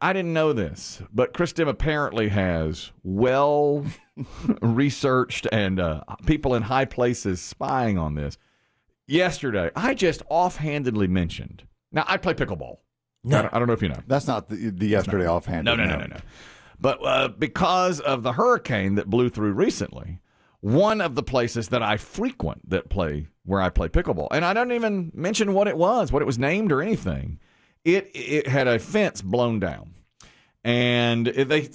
I didn't know this, but Chris Demm apparently has well-researched and people in high places spying on this. Yesterday, I just offhandedly mentioned. Now, I play pickleball. No. I don't know if you know. That's not the yesterday offhand. No. But because of the hurricane that blew through recently, one of the places that I frequent where I play pickleball, and I don't even mention what it was named or anything, it had a fence blown down. And they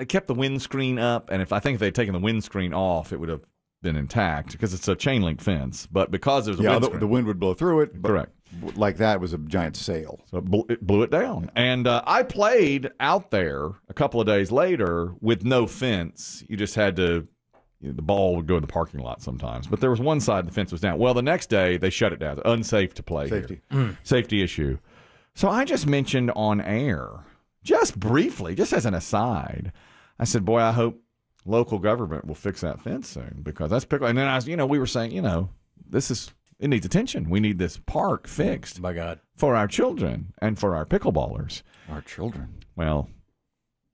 kept the windscreen up, and I think if they'd taken the windscreen off, it would have been intact because it's a chain link fence. But because there's a windscreen, the wind would blow through it. Correct. Like that was a giant sail. So it blew it down. And I played out there a couple of days later with no fence. You just had to, the ball would go in the parking lot sometimes. But there was one side the fence was down. Well, the next day they shut it down. Unsafe to play. Safety. Safety issue. So I just mentioned on air, just briefly, just as an aside, I said, boy, I hope local government will fix that fence soon because that's pickle. And then we were saying, it needs attention. We need this park fixed. My God. For our children and for our pickleballers. Our children. Well,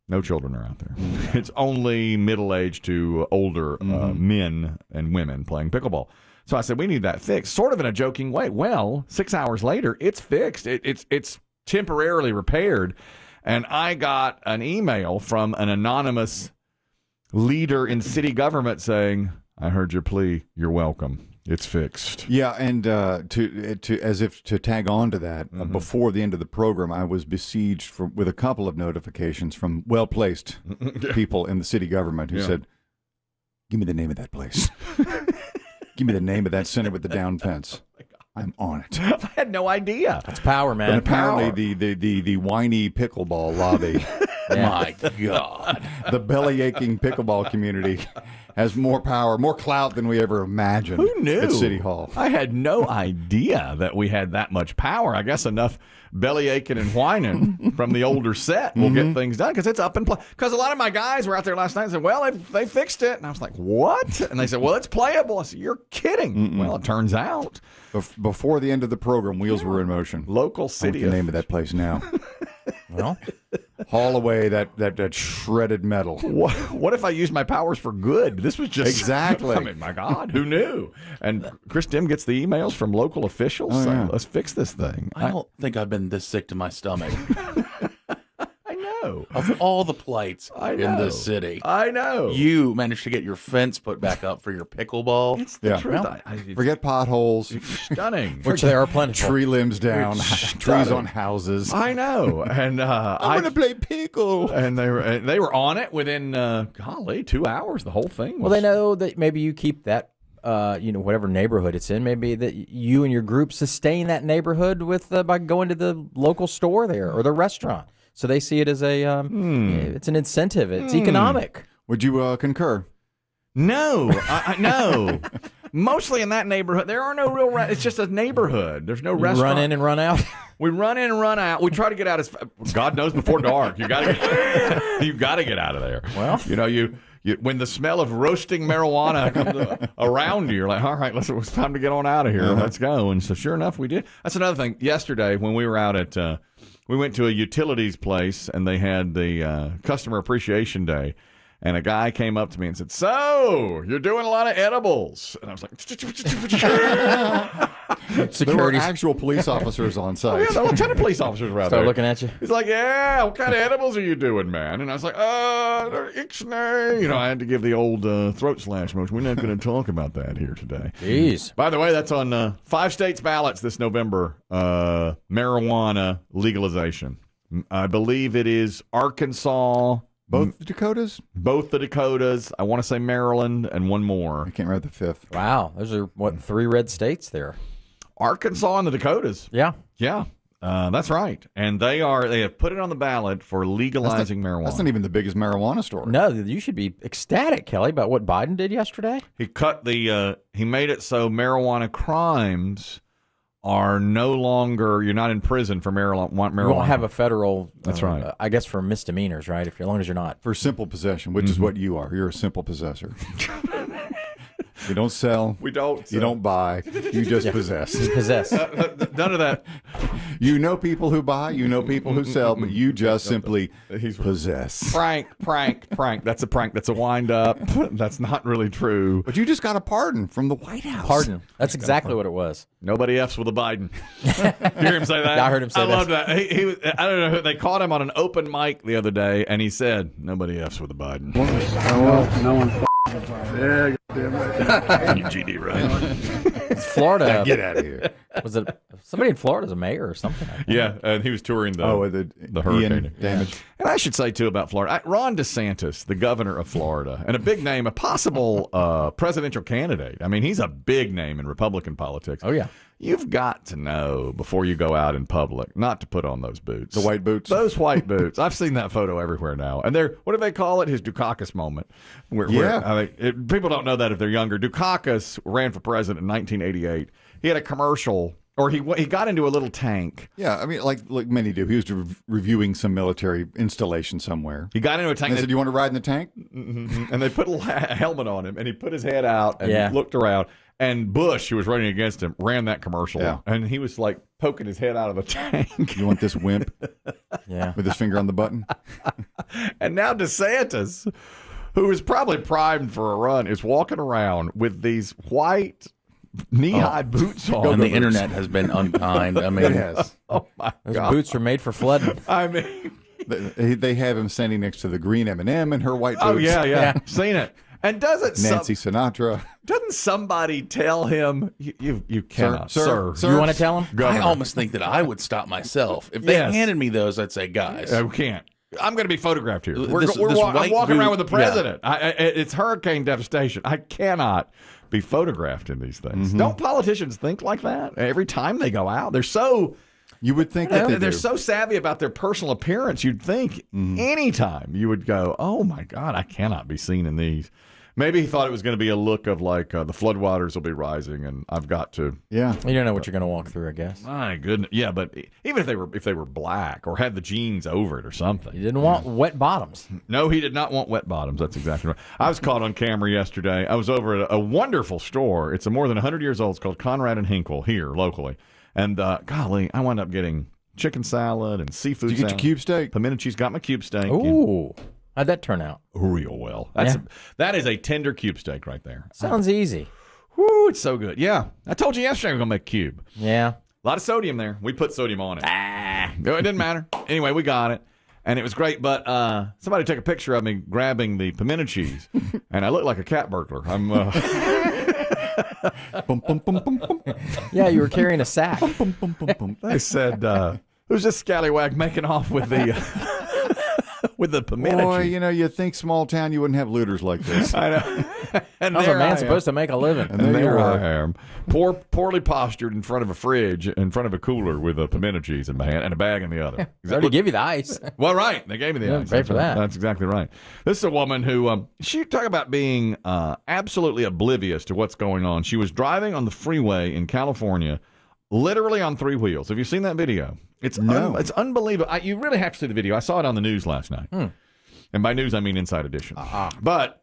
no children are out there. It's only middle-aged to older men and women playing pickleball. So I said, we need that fixed, sort of in a joking way. Well, 6 hours later, it's fixed. It's temporarily repaired. And I got an email from an anonymous leader in city government saying, I heard your plea. You're welcome. It's fixed. Yeah, and to tag on to that, before the end of the program, I was besieged with a couple of notifications from well-placed people in the city government who said, give me the name of that place. Give me the name of that center with the down fence. I'm on it. I had no idea. That's power, man. And apparently the whiny pickleball lobby, my God, the belly-aching pickleball community has more power, more clout than we ever imagined. Who knew? At City Hall. I had no idea that we had that much power. I guess enough belly aching and whining from the older set will get things done because it's up and play. Because a lot of my guys were out there last night and said, well, they fixed it. And I was like, what? And they said, well, it's playable. I said, you're kidding. Well, it turns out. Before the end of the program, wheels were in motion. Local city. What's the name of that place now? Well, haul away that shredded metal. What if I used my powers for good? This was just exactly. I mean, my God, who knew? And Chris Demm gets the emails from local officials saying, let's fix this thing. I don't think I've been this sick to my stomach. I know. Of all the plights in this city, I know. You managed to get your fence put back up for your pickleball. It's the truth. Forget potholes. Stunning. Which there are plenty. Tree limbs down. Trees on houses. I know. And I'm going to play pickle. And they were on it within, 2 hours. The whole thing was... Well, they know that maybe you keep that, whatever neighborhood it's in. Maybe that you and your group sustain that neighborhood with by going to the local store there or the restaurant. So they see it as it's an incentive. It's economic. Would you concur? No, no. Mostly in that neighborhood, there are no real. It's just a neighborhood. There's no restaurant. Run in and run out. We run in and run out. We try to get out as God knows before dark. You got to get out of there. Well, you when the smell of roasting marijuana comes around you, you're like, all right, it's time to get on out of here. Let's go. And so, sure enough, we did. That's another thing. Yesterday, when we were out at. We went to a utilities place, and they had the Customer Appreciation Day, and a guy came up to me and said, so, you're doing a lot of edibles. And I was like... There were actual police officers on site. Oh, yeah, there were a ton of police officers around there. Start looking at you. He's like, yeah, what kind of edibles are you doing, man? And I was like, ixnay. I had to give the old throat slash motion. We're not going to talk about that here today. Jeez. By the way, that's on 5 states' ballots this November, marijuana legalization. I believe it is Arkansas... Both the Dakotas? Both the Dakotas. I want to say Maryland and one more. I can't remember the fifth. Wow. Those are, 3 red states there? Arkansas and the Dakotas. Yeah. Yeah. That's right. And they have put it on the ballot for legalizing marijuana. That's not even the biggest marijuana story. No, you should be ecstatic, Kelly, about what Biden did yesterday. He made it so marijuana crimes are no longer, you're not in prison for marijuana. You won't have a federal, that's right. I guess for misdemeanors, right? As long as you're not. For simple possession, which is what you are. You're a simple possessor. You don't sell. We don't. You don't buy. You just possess. You possess. None of that. You know people who buy. You know people who sell, but you just simply possess. Prank. That's a prank. That's a wind up. That's not really true. But you just got a pardon from the White House. Pardon. That's exactly what it was. Nobody F's with a Biden. You hear him say that? Yeah, I heard him say I that. love that. He was, I don't know. They caught him on an open mic the other day, and he said, "Nobody F's with a Biden." No one. Yeah, damn right. You GD right? Florida. Get out of here. Was it somebody in Florida as a mayor or something? Yeah, and he was touring the the hurricane Ian damage. And I should say, too, about Florida, Ron DeSantis, the governor of Florida, and a big name, a possible presidential candidate. I mean, he's a big name in Republican politics. Oh, yeah. You've got to know before you go out in public not to put on those boots. The white boots. Those white boots. I've seen that photo everywhere now. And they're, what do they call it? His Dukakis moment. Yeah. People don't know that if they're younger. Dukakis ran for president in 1988. He had a commercial, or he got into a little tank. Yeah, I mean, like many do. He was reviewing some military installation somewhere. He got into a tank. And they said, "You want to ride in the tank?" And they put a helmet on him, and he put his head out and looked around. And Bush, who was running against him, ran that commercial. Yeah. And he was like poking his head out of the tank. You want this wimp? Yeah. With his finger on the button? And now DeSantis, who is probably primed for a run, is walking around with these white knee-high boots on. And the internet has been unkind. I mean, It has. Oh, my Those God. boots are made for flooding. I mean, They have him standing next to the green M&M and her white boots. oh, yeah. Yeah. Seen it. And doesn't Nancy Sinatra. doesn't somebody tell him, you cannot, Sir. You want to tell him? I almost think that I would stop myself. If they Yes. handed me those, I'd say, guys. We can't. I'm going to be photographed here. This I'm white walking around boot- with the president. It's hurricane devastation. I cannot be photographed in these things. Don't politicians think like that every time they go out? They're so You would think that they're do. so savvy about their personal appearance. You'd think anytime you would go, oh my God, I cannot be seen in these. Maybe he thought it was going to be a look of like the floodwaters will be rising, and I've got to. Yeah. You don't know what you're going to walk through, I guess. My goodness, yeah, but even if they were black or had the jeans over it or something. You didn't want wet bottoms. No, he did not want wet bottoms. That's exactly right. I was caught on camera yesterday. I was over at a wonderful store. It's more than 100 years old. It's called Conrad and Hinkle here locally. And golly, I wound up getting chicken salad and seafood Did you get salad. your cube steak? Pimento cheese. Got my cube steak. Ooh. How'd that turn out? Real well. That is a tender cube steak right there. Sounds easy. Whoo, it's so good. Yeah. I told you yesterday we're going to make cube. Yeah. A lot of sodium there. We put sodium on it. No, it didn't matter. Anyway, we got it. And it was great, but somebody took a picture of me grabbing the pimento cheese, and I look like a cat burglar. I'm Bum, bum, bum, bum, bum. Yeah, you were carrying a sack. Bum, bum, bum, bum. They said, who's this scallywag making off with the with the pimento Boy, cheese? you know, you'd think small town you wouldn't have looters like this. I know. And How's a there I man am. supposed to make a living? And And there there you I are. am, poorly postured in front of a fridge, in front of a cooler with a pimento cheese in my hand and a bag in the other. They already give you the ice. Well, right. They gave me the Yeah, ice. pay That's for right. that. That's exactly right. This is a woman who, she talk about being absolutely oblivious to what's going on. She was driving on the freeway in California, literally on three wheels. Have you seen that video? It's it's unbelievable. You really have to see the video. I saw it on the news last night. And by news, I mean Inside Edition. But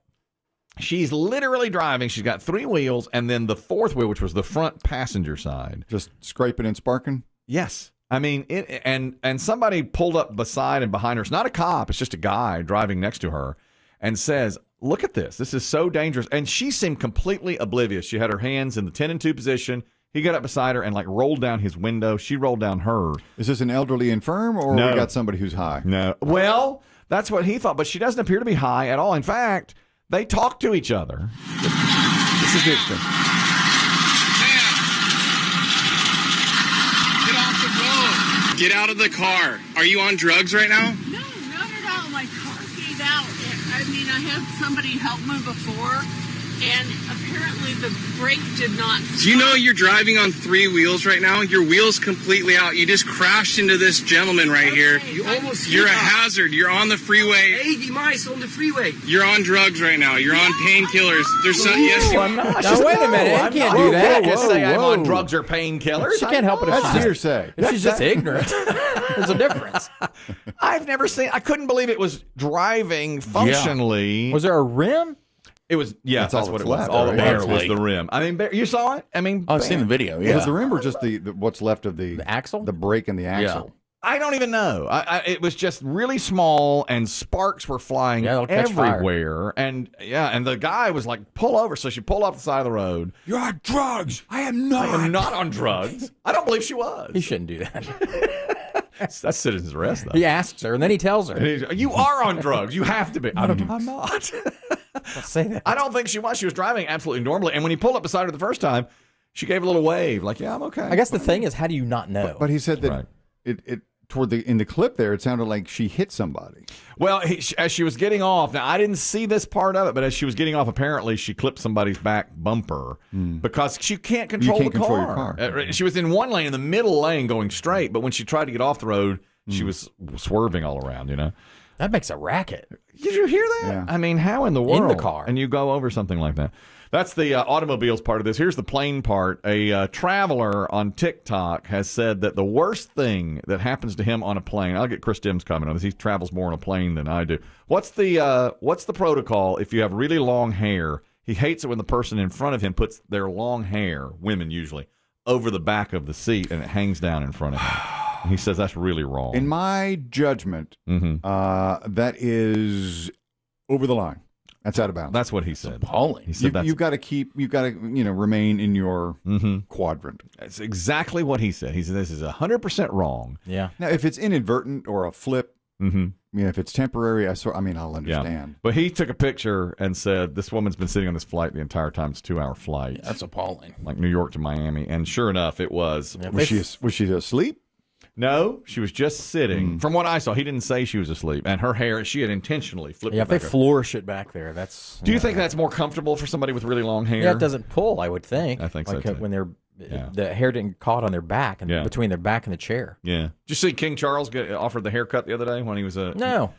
she's literally driving. She's got three wheels, and then the fourth wheel, which was the front passenger side. Just scraping and sparking. Yes. I mean, and somebody pulled up beside and behind her. It's not a cop. It's just a guy driving next to her and says, look at this. This is so dangerous. And she seemed completely oblivious. She had her hands in the 10 and 2 position. He got up beside her and like rolled down his window. She rolled down her. Is this an elderly infirm, or No. we got somebody who's high? No. Well, that's what he thought. But she doesn't appear to be high at all. In fact, they talk to each other. This is the extent. Get off the road. Get out of the car. Are you on drugs right now? No, not at all. My car gave out. I mean, I had somebody help me before, and apparently the brake did not stop. Do you know you're driving on three wheels right now? Your wheel's completely out. You just crashed into this gentleman right here. You almost You're a hazard. You're on the freeway. 80 miles on the freeway. You're on drugs right now. You're on painkillers. There's some, yes, you I'm not. Now, wait a minute. You can't do that. Just say I'm on whoa. drugs or painkillers. She can't help it if That's she's just, hearsay. if she's just ignorant. There's a difference. I've never seen. I couldn't believe it was driving functionally. Was there a rim? It was, yeah, that's all what that's it was. left, All that right? was Barely. the rim. I mean, you saw it? I mean, I've seen the video. Was Yeah. the rim or just the what's left of the axle? the break in the axle? I don't even know. It was just really small, and sparks were flying it'll catch fire. everywhere. And and the guy was like, "Pull over!" So she pulled off the side of the road. You're on drugs. I am not. I am not on drugs. I don't believe she was. He shouldn't do that. That's citizen's arrest, though. He asks her, and then he tells her. And you are on drugs. You have to be. I'm not. Don't say that. I don't think she was. She was driving absolutely normally. And when he pulled up beside her the first time, she gave a little wave, like, "Yeah, I'm okay." I guess the thing is, how do you not know? But he said that Right. it toward in the clip there, it sounded like she hit somebody. Well, as she was getting off, now I didn't see this part of it, but as she was getting off, apparently she clipped somebody's back bumper because she can't control can't the control car. your car. She was in one lane, in the middle lane, going straight, but when she tried to get off the road, she was swerving all around, That makes a racket. Did you hear that? Yeah. I mean, how in the world? In the car. And you go over something like that. That's the automobiles part of this. Here's the plane part. A traveler on TikTok has said that the worst thing that happens to him on a plane, I'll get Chris Demm's comment on this. He travels more on a plane than I do. What's the protocol if you have really long hair? He hates it when the person in front of him puts their long hair, women usually, over the back of the seat and it hangs down in front of him. And he says that's really wrong. In my judgment, that is over the line. That's out of bounds. That's what he said. Appalling. He said You've got to remain in your quadrant. That's exactly what he said. He said this is 100% wrong. Yeah. Now, if it's inadvertent or a flip, if it's temporary, I'll understand. But he took a picture and said this woman's been sitting on this flight the entire time. It's a 2-hour flight, That's appalling. like New York to Miami. And sure enough, it was. Yeah, Was she asleep? No, she was just sitting. From what I saw, he didn't say she was asleep. And her hair, she had intentionally flipped Yeah, it if they back up. flourish it back there, that's. Do you think that's more comfortable for somebody with really long hair? Yeah, it doesn't pull. I would think. I think so, like too. when they're Yeah. the hair didn't caught on their back and between their back and the chair. Yeah. Did you see King Charles get offered the haircut the other day when he was a? No.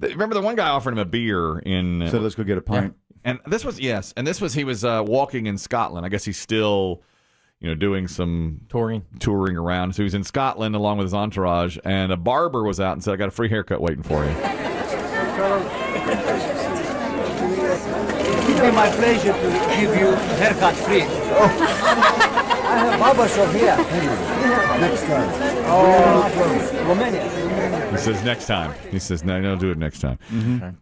Remember the one guy offered him a beer in. So let's go get a pint. And this was he was walking in Scotland. I guess he's still, doing some touring around. So he was in Scotland along with his entourage, and a barber was out and said, "I got a free haircut waiting for you." It will be my pleasure to give you haircut free. I have barber shop here. Next time. Oh, Romania. He says next time. He says no, do it next time.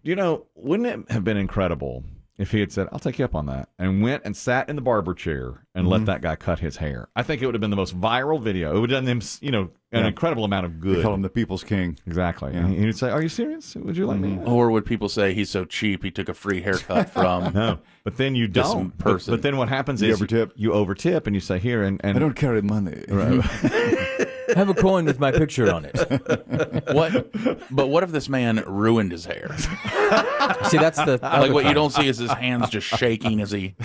Wouldn't it have been incredible if he had said, "I'll take you up on that," and went and sat in the barber chair and let that guy cut his hair? I think it would have been the most viral video. It would have done him, an incredible amount of good. They call him the People's King. Exactly. Yeah. And he'd say, "Are you serious? Would you like me?" Or would people say he's so cheap he took a free haircut from? No, but then you This don't. person. But then what happens You is overtip. you overtip and you say here and I don't carry money. Have a coin with my picture on it. But what if this man ruined his hair? See, that's the Like what you don't see is his hands just shaking as he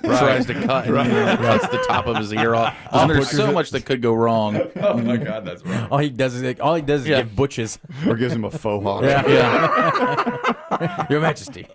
tries to cut and cuts the top of his ear off. There's so much that could go wrong. Oh my God, that's right. all he does is give butches. Or gives him a faux hawk. Yeah. Your Majesty.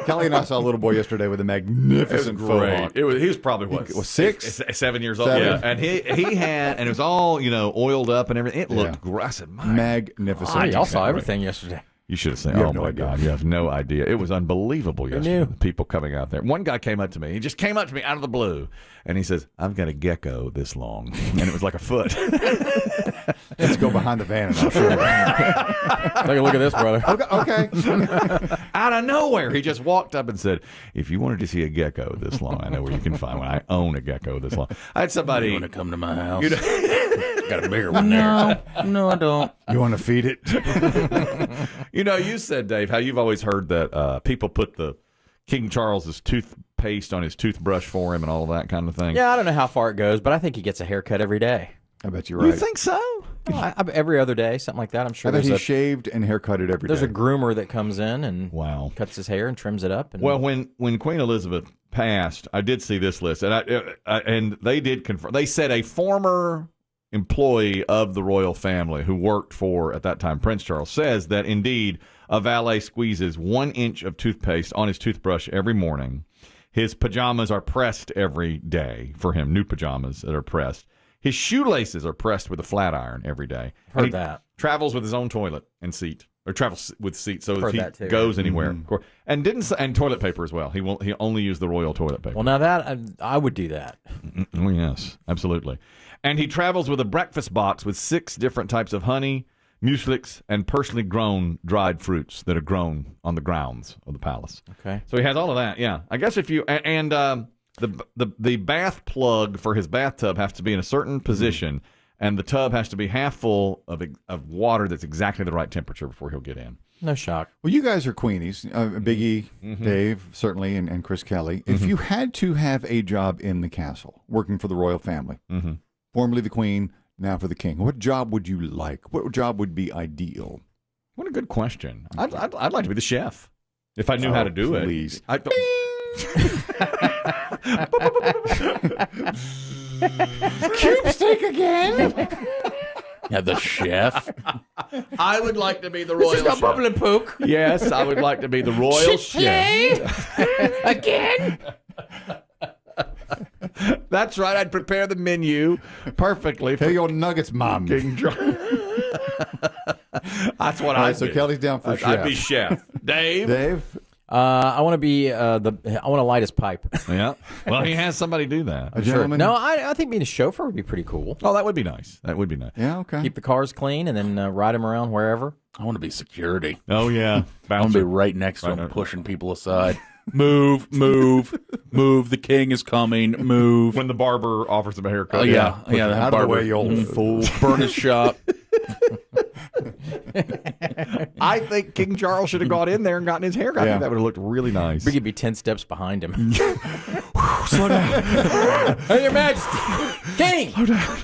Kelly and I saw a little boy yesterday with a magnificent faux hawk. He was probably was 6? 7 years old. 7. Yeah, and he had, and it was all oiled up and everything. It looked great. I said, "My Magnificent. Y'all saw everything yesterday. You should have seen. You have Oh no my idea. God, you have no idea. It was unbelievable yesterday. knew? The people coming out there. One guy came up to me. He just came up to me out of the blue, and he says, "I've got a gecko this long," and it was like a foot. Let's go behind the van and I'll show you. Take a look at this, brother. Okay. Out of nowhere, he just walked up and said, "If you wanted to see a gecko this long, I know where you can find one. I own a gecko this long." I had somebody. You want to come to my house? You know- Got a bigger one there. No, I don't. You want to feed it? You said, Dave, how you've always heard that people put the King Charles's toothpaste on his toothbrush for him and all of that kind of thing. Yeah, I don't know how far it goes, but I think he gets a haircut every day. I bet you're right. You think so? Every other day, something like that. I'm sure I bet there's he shaved and haircutted every there's day. a groomer that comes in and Wow. cuts his hair and trims it up. And Well, when Queen Elizabeth passed, I did see this list, and and they did confirm. They said a former employee of the royal family who worked for, at that time, Prince Charles, says that indeed a valet squeezes 1 inch of toothpaste on his toothbrush every morning. His pajamas are pressed every day for him, new pajamas that are pressed. His shoelaces are pressed with a flat iron every day. Heard And he that. travels with his own toilet and seat. or travels with seats. So Heard if he that too. goes anywhere, of course, and toilet paper as well. He only used the royal toilet paper. Well, now that I would do that. Oh yes, absolutely. And he travels with a breakfast box with 6 different types of honey, mucilix, and personally grown dried fruits that are grown on the grounds of the palace. Okay. So he has all of that. Yeah, I guess if you and the bath plug for his bathtub has to be in a certain position, and the tub has to be half full of water that's exactly the right temperature before he'll get in. No shock. Well, you guys are Queenies. Biggie, Dave, certainly, and Chris Kelly. If you had to have a job in the castle, working for the royal family, formerly the Queen, now for the King, what job would you like? What job would be ideal? What a good question. I'd like to be the chef if I knew how to do please. it. Cube steak again? Yeah, the chef. I would like to be the royal chef. and poke. Yes, I would like to be the royal chef. Again? That's right. I'd prepare the menu perfectly for Hey, your nuggets, Mom. King George. That's what All I'd right, so do. Kelly's down for chef. I'd be chef. Dave? Dave? I want to be I want to light his pipe. Yeah. Well, he has somebody do that. A gentleman? No, I think being a chauffeur would be pretty cool. Oh, that would be nice. That would be nice. Yeah, okay. Keep the cars clean and then ride him around wherever. I want to be security. Oh, yeah. I want to be right next to him, pushing people aside. Move, move, move. The king is coming. Move. When the barber offers him a haircut. Oh, yeah. Yeah, that Out of the barber. way, you old fool. Burn his shop. I think King Charles should have gone in there and gotten his hair cut. I Yeah. think that would have looked really nice. Biggie would be 10 steps behind him. Slow down. Hey, Your Majesty! King!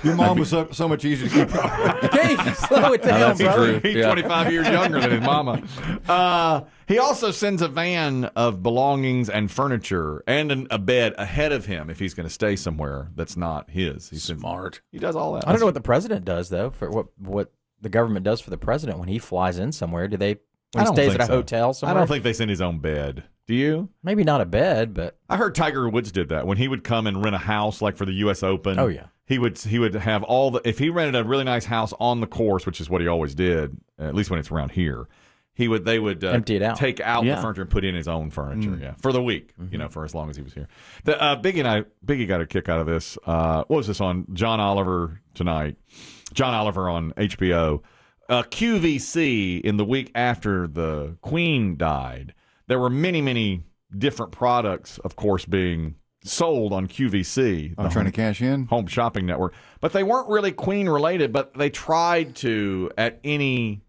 Your mom was so much easier to keep up. King! Slow it down, that's brother. true. He's Yeah. 25 years younger than his mama. He also sends a van of belongings and furniture and a bed ahead of him if he's going to stay somewhere that's not his. He's Smart. He does all that. I don't know what the president does, though, for what the government does for the president when he flies in somewhere. Do they, when I he don't stays think at a so. hotel I somewhere? don't think they send his own bed. Do you? Maybe not a bed, but I heard Tiger Woods did that when he would come and rent a house, like for the U.S. Open. Oh, yeah. He would have all the. If he rented a really nice house on the course, which is what he always did, at least when it's around here, they would Empty it out. take out Yeah. the furniture and put in his own furniture. Yeah, for the week, for as long as he was here. Biggie got a kick out of this. What was this on John Oliver tonight? John Oliver on HBO. QVC in the week after the Queen died, there were many, many different products, of course, being sold on QVC. I'm trying to cash in. Home shopping network, but they weren't really Queen related. But they tried to at any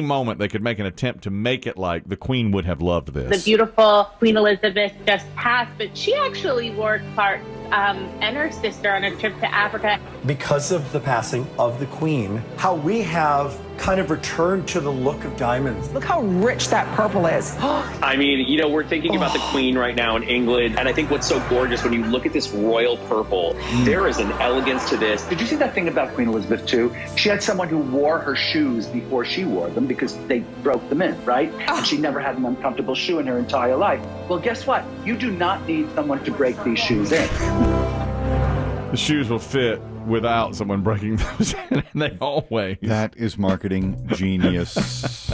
moment they could make an attempt to make it like the Queen would have loved this. The beautiful Queen Elizabeth just passed, but she actually wore Clark's and her sister on a trip to Africa. Because of the passing of the Queen, how we have kind of returned to the look of diamonds. Look how rich that purple is. I mean, we're thinking about the Queen right now in England, and I think what's so gorgeous when you look at this royal purple, there is an elegance to this. Did you see that thing about Queen Elizabeth too? She had someone who wore her shoes before she wore them because they broke them in, right? And she never had an uncomfortable shoe in her entire life. Well, guess what? You do not need someone to break these shoes in. The shoes will fit without someone breaking those in, and they always. That is marketing genius.